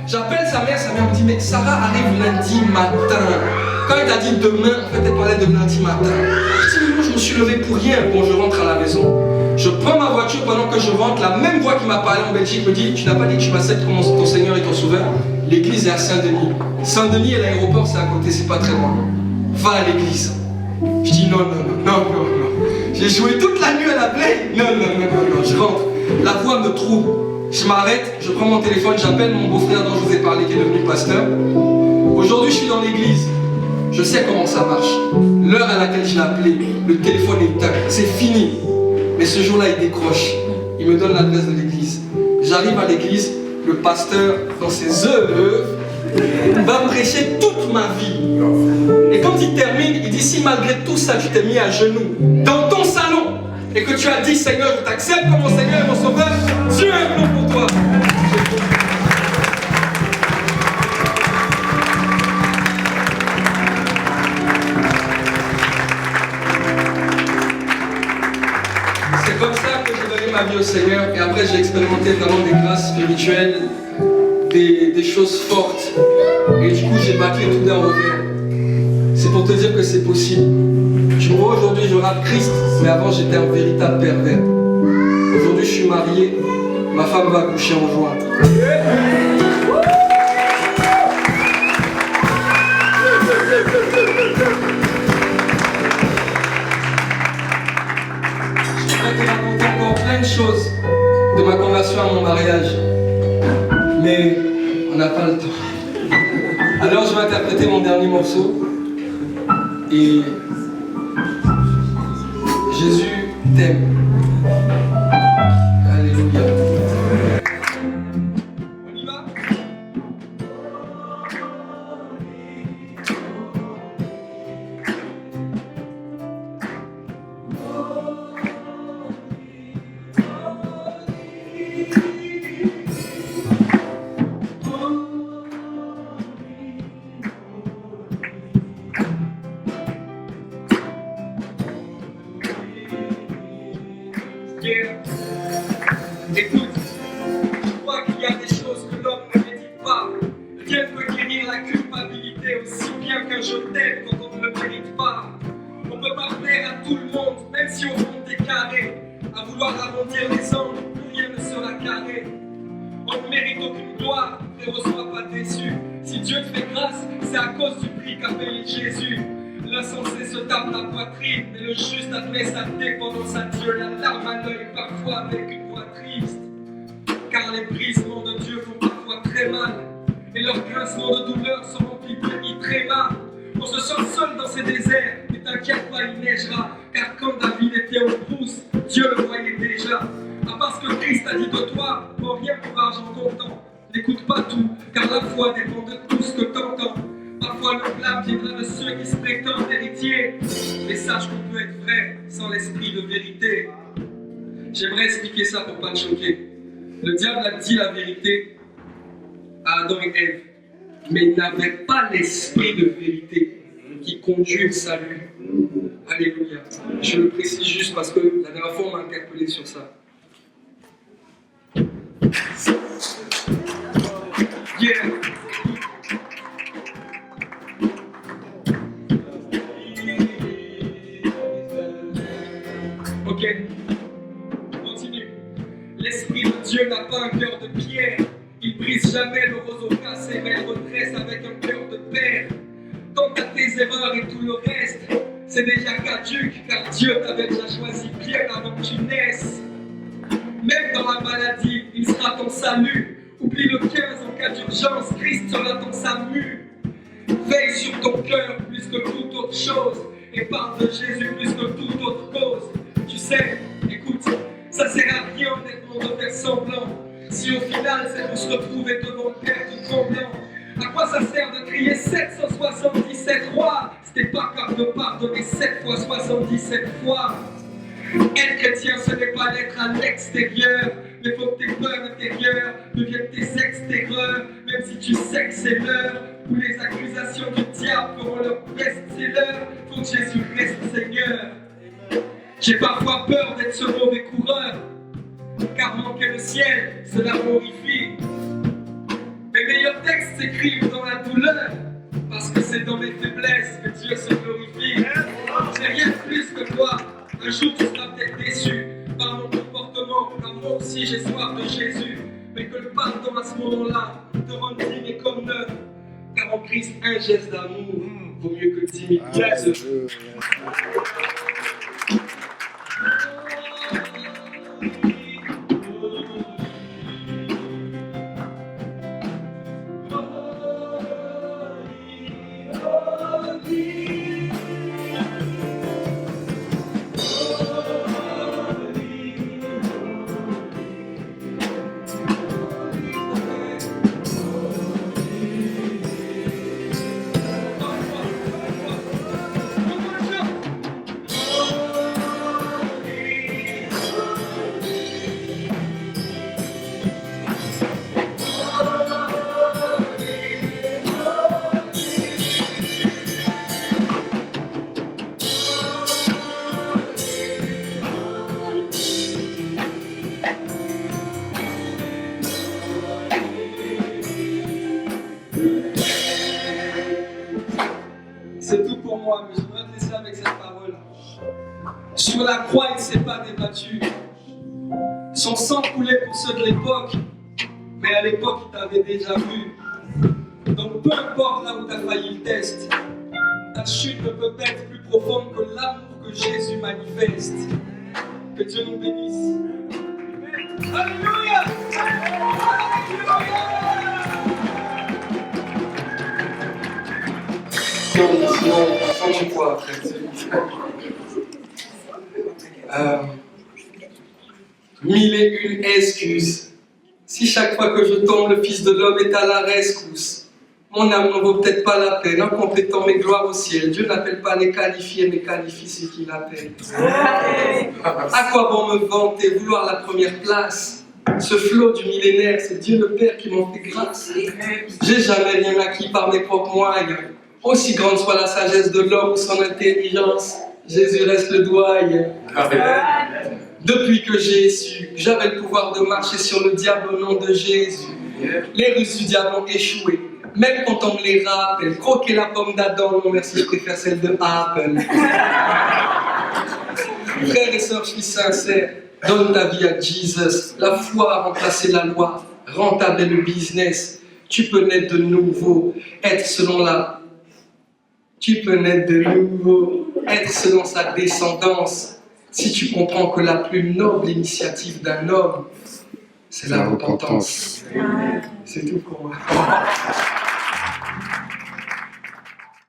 J'appelle sa mère me dit mais Sarah arrive lundi matin. Quand elle t'a dit demain, en fait elle parlait de lundi matin. Je dis mais moi je me suis levé pour rien quand je rentre à la maison. Je prends ma voiture pendant que je rentre, la même voix qui m'a parlé en Belgique me dit tu n'as pas dit que tu m'acceptes comme ton Seigneur et ton Sauveur. L'église est à Saint-Denis. Saint-Denis et l'aéroport c'est à côté, c'est pas très loin. Va à l'église. Je dis non. J'ai joué toute la nuit à la play. Non, je rentre. La voix me trouble. Je m'arrête, je prends mon téléphone, j'appelle mon beau-frère dont je vous ai parlé qui est devenu pasteur. Aujourd'hui je suis dans l'église. Je sais comment ça marche. L'heure à laquelle je l'ai appelé, le téléphone est éteint. C'est fini. Mais ce jour-là il décroche. Il me donne l'adresse de l'église. J'arrive à l'église, le pasteur dans ses œuvres va prêcher toute ma vie. Et quand il termine, il dit si malgré tout ça tu t'es mis à genoux dans ton salon et que tu as dit Seigneur je t'accepte comme mon Seigneur et mon Sauveur, Dieu est bon pour toi. C'est comme ça que j'ai donné ma vie au Seigneur et après j'ai expérimenté vraiment des grâces spirituelles, des choses fortes et du coup j'ai bâclé tout d'un revers. C'est pour te dire que c'est possible. Tu me vois aujourd'hui, je rappe Christ, mais avant j'étais un véritable pervers. Aujourd'hui je suis marié, ma femme va accoucher en juin. J'aimerais te raconter encore plein de choses de ma conversion à mon mariage, mais on n'a pas le temps. Alors je vais interpréter mon dernier morceau. Et Jésus t'aime. Alléluia. On y va? Écoute, je crois qu'il y a des choses que l'homme ne médite pas. Rien peut guérir la culpabilité aussi bien qu'un je t'aime quand on ne le mérite pas. On peut pas plaire à tout le monde, même si au fond t'es carré. À vouloir arrondir les angles, rien ne sera carré. On ne mérite aucune gloire, ne reçois pas déçu. Si Dieu te fait grâce, c'est à cause du prix qu'a payé Jésus. L'insensé se tape la poitrine, mais le juste admet sa dépendance à Dieu, la larme à l'œil, parfois avec une voix triste. Car les brisements de Dieu font parfois très mal, et leurs grincements de douleur sont remplis de trémas. On se sent seul dans ces déserts, mais t'inquiète pas, il neigera, car quand David était aux brousses, Dieu le voyait déjà. À part ce que Christ a dit de toi, pour rien courage en comptant. N'écoute pas tout, car la foi dépend de tout ce que t'entends. Parfois le blâme viendra de ceux qui se prétendent héritiers, mais sache qu'on peut être vrai sans l'esprit de vérité. J'aimerais expliquer ça pour pas te choquer. Le diable a dit la vérité à Adam et Ève, mais il n'avait pas l'esprit de vérité qui conduit au salut. Alléluia. Je le précise juste parce que la dernière fois on m'a interpellé sur ça. Yeah. Ok, continue. L'Esprit de Dieu n'a pas un cœur de pierre. Il brise jamais le roseau cassé, mais il redresse avec un cœur de père. Tant à tes erreurs et tout le reste, c'est déjà caduque, car Dieu t'avait déjà choisi bien avant que tu naisses. Même dans la maladie, il sera ton salut. Oublie le 15 en cas d'urgence, Christ sera ton SAMU. Veille sur ton cœur plus que toute autre chose, et parle de Jésus plus que toute autre cause. Tu sais, écoute, ça sert à rien honnêtement de faire semblant. Si au final c'est pour se retrouver devant le Père tout tremblant. À quoi ça sert de crier 777 rois? C'était pas capable de pardonner 7 fois 77 fois. Être chrétien, ce n'est pas l'être à l'extérieur, mais faut que tes peurs intérieures deviennent tes extérieurs. Même si tu sais que c'est l'heure où les accusations du diable feront leur best-seller, faut que Jésus reste Seigneur. J'ai parfois peur d'être ce mauvais coureur, car manquer le ciel, cela m'horrifie. Mes meilleurs textes s'écrivent dans la douleur, parce que c'est dans mes faiblesses que Dieu se glorifie. J'ai rien de plus que toi. Un jour tu seras peut-être déçu par mon comportement, car moi aussi j'ai soif de Jésus. Mais que le pardon à ce moment-là te rende digne et comme neuf, car en Christ un geste d'amour vaut mieux que 10 000 gestes. C'est tout pour moi, mais je voudrais te laisser avec cette parole. Sur la croix, il ne s'est pas débattu. Son sang coulait pour ceux de l'époque, mais à l'époque, il t'avait déjà vu. Donc peu importe là où tu as failli le test, ta chute ne peut pas être plus profonde que l'amour que Jésus manifeste. Que Dieu nous bénisse. Alléluia! Sinon, tu quoi après? Mille et une excuses. Si chaque fois que je tombe, le Fils de l'homme est à la rescousse. Mon âme n'en vaut peut-être pas la peine, en complétant mes gloires au ciel. Dieu n'appelle pas les qualifiés, mais qualifie ceux qui l'appellent. À quoi bon me vanter, vouloir la première place? Ce flot du millénaire, c'est Dieu le Père qui m'en fait grâce. J'ai jamais rien acquis par mes propres moyens. Aussi grande soit la sagesse de l'homme ou son intelligence, Jésus reste le doyen. Depuis que j'ai su que j'avais le pouvoir de marcher sur le diable au nom de Jésus, les ruses du diable ont échoué. Même quand on me les rappelle, croquer la pomme d'Adam, non merci, je préfère celle de Apple. Frères et sœurs, je suis sincère, donne ta vie à Jesus. La foi a remplacé la loi, rentable est le business. Tu peux naître de nouveau, être selon la... Tu peux naître de nouveau, être selon sa descendance. Si tu comprends que la plus noble initiative d'un homme, c'est la repentance. C'est tout pour moi.